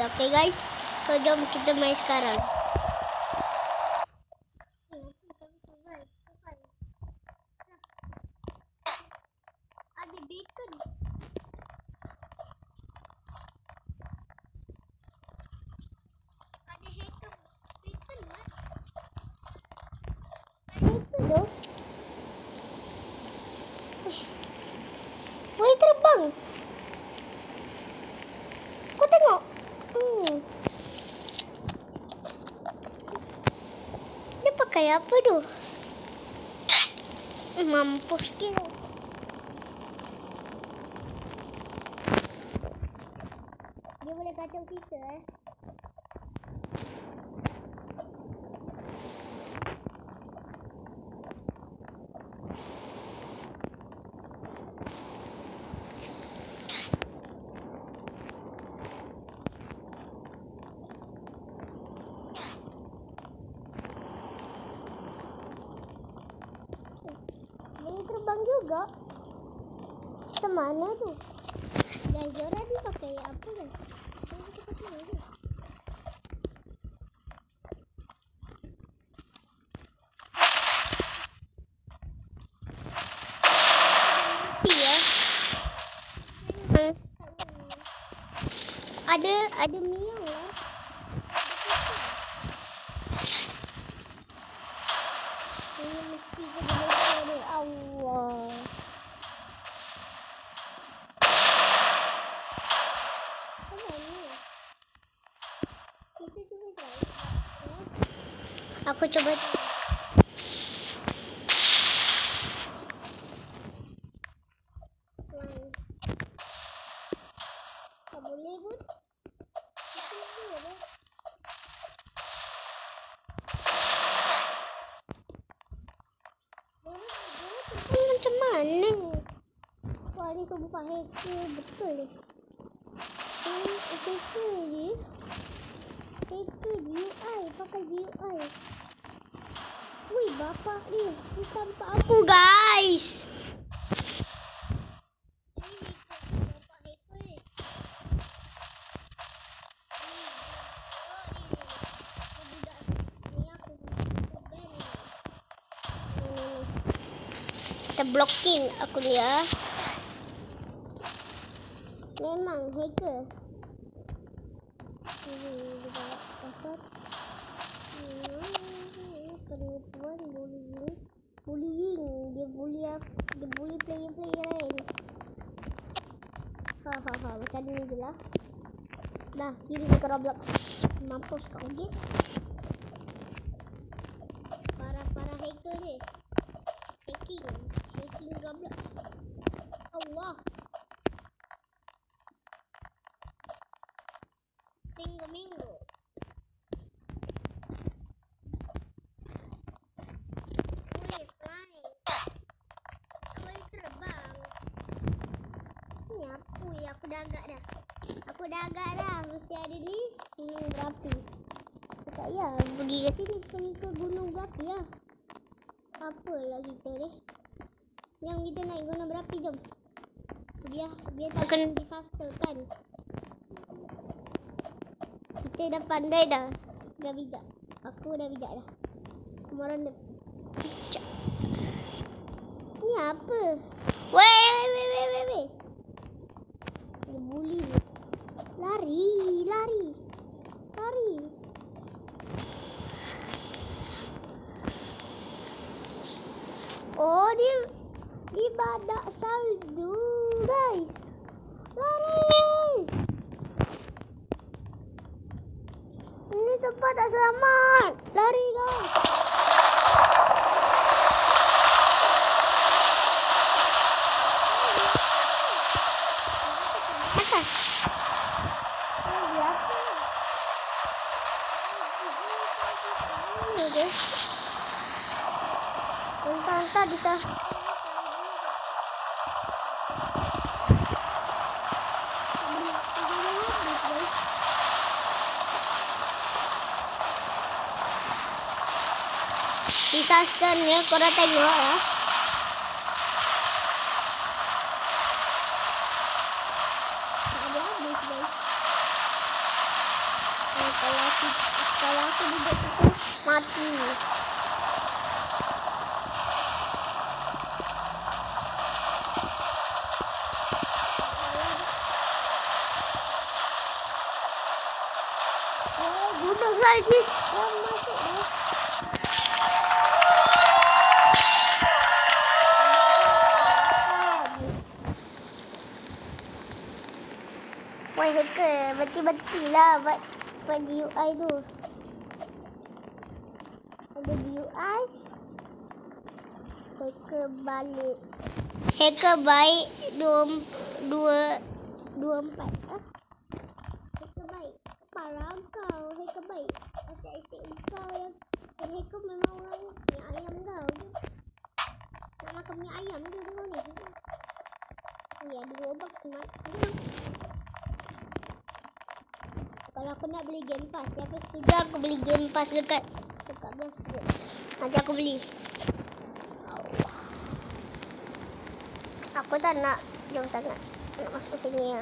Okay guys, so jom kita main sekarang. Ada bacon. Ada hacker bacon lah. Hacker doh. Woi terbang. Kau tengok. Dia pakai apa tu? Mampus dia. Dia boleh kacau kita Boleh terbang juga. Ke mana tu? Guys, Zora dia pakai apa kan? Ada miang lah. Ini mesti kita boleh Allah. Kita cuba try. Aku coba. Tak boleh pun. Macam mana? Wah, ni sumpah hacker betul ni. Hacker ni. Hacker GUI, pakai GUI. Wih, bapak ni. Dia tampak aku guys. Kita blocking aku ni ya. Memang hacker. Penipuan, bullying. Dia bully player lain. Macam ni je lah. Dah, kirim ke Roblox. Mampus kau ni. Parah hacker ni. Hacking Roblox. Allah. Minggu. Boleh fly. Boleh terbang. Ni apa ya? Aku dah agak dah. Mesti ada ni gunung berapi. Tak ya, pergi ke sini. Pergi ke gunung berapi lah. Apa lagi kita ni? Jom kita naik gunung berapi, jom. Biar tak kena disaster kan. Kita dah pandai dah. Dah bijak. Aku dah bijak dah. Kemarin dah bijak. Ni apa? Weh. Dia bully ni. Lari. Oh, dia di badak salju, guys. Lari. Ini tempat tak selamat. Lari, guys. Atas. Ini dia. Entah bisa. Disaster ni, korang tengok ya. mati. Bunuh lagi. Yang masuk dah. Wah, hacker. Berhenti-berhentilah buat GUI tu. Ada GUI. Hacker balik. Hacker baik 24. Hacker baik. Parah kau. Hacker baik. Asyik-asyik kau yang hacker memang orang punya ayam kau. Nak makan punya ayam tu kau ni. Ya, ada Robux smart. Kalau aku nak beli Game Pass, siapa setuju aku beli Game Pass dekat Bioskop. Nanti aku beli. Aku tak nak jauh sangat. Nak masuk sini ya.